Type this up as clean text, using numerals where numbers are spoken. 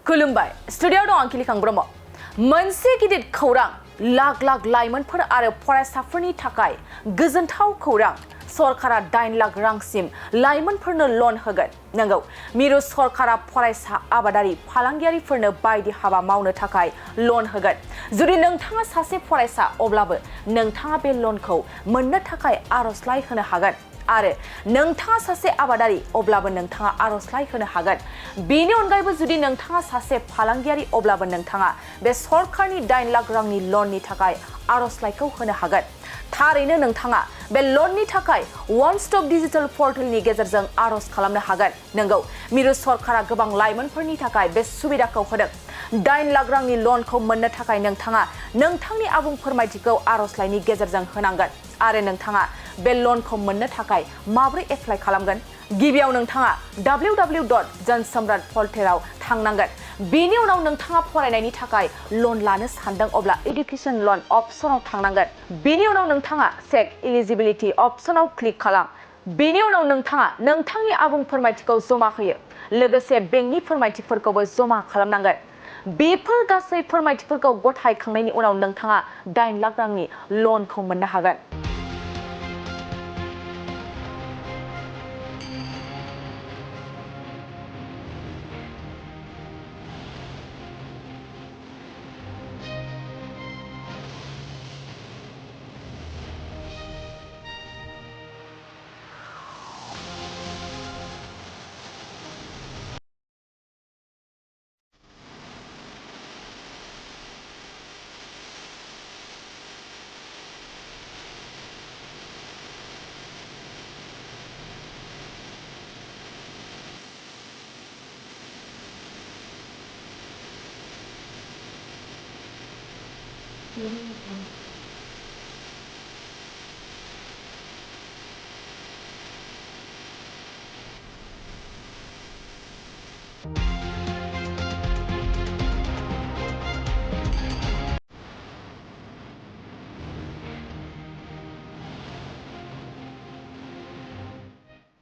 खुलुमबाय स्टुडियाव दं आं किलिखां ब्रह्म मोनसे गिदिर खौरां लाख लाख लाइमोनफोर आरो फरायसाफोरनि थाखाय गोजोनथाव खौरां सरकारा 9 लाख रांसिम लाइमोनफोरनो लन होगोन नंगौ मिरु सरकारा फरायसा आबादारि फालांगियारिफोरनो बायदि हाबा मावनो थाखाय लन होगोन जुदि नोंथाङा सासे फरायसा अब्लाबो नोंथाङा बे लनखौ मोननो थाखाय आर'जलाइ होनो हागोन आरो नोंथाङा सासे आबादारि अब्लाबो नोंथाङा आर'जलाइ होनो हागोन बेनि अनगायैबो जुदि नोंथाङा सासे फालांगियारि अब्लाबो नोंथाङा बे सरकारनि 9 लाख रांनि लननि थाखाय आर'जलाइखौ होनो हागोन थारैनो नोंथाङा बे लननि थाखाय वन स्टप डिजिटल पर्टेलनि गेजेरजों आर'ज खालामनो हागोन नंगौ मिरु सरकारा गोबां लाइमोनफोरनि थाखाय बे सुबिदाखौ होदों 9 लाख रांनि लनखौ मोननो थाखाय नोंथाङा नोंथांनि आबुं फोरमायथिखौ आर'जलाइनि गेजेरजों होनांगोन आरो नोंथाङा बे लनखौ मोननो थाखाय माबोरै एप्लाइ खालामगोन गिबियाव नोंथाङा www.jansamrat.portal थांनांगोन बेनि उनाव नोंथाङा फरायनायनि थाखाय लन लानो सानदों अब्ला एडुकेशन लन अप्शनाव थांनांगोन बेनि उनाव नोंथाङा चेक एलिजिबिलिटी अप्शनाव क्लिक खालाम बेनि उनाव नोंथाङा नोंथांनि आबुं फोरमायथिखौ जमा होयो लोगोसे बेंकनि फोरमायथिफोरखौबो जमा खालामनांगोन बेफोर गासै फोरमायथिफोरखौ गथायखांनायनि उनाव नोंथाङा 9 लाख रांनि लनखौ मोननो हागोन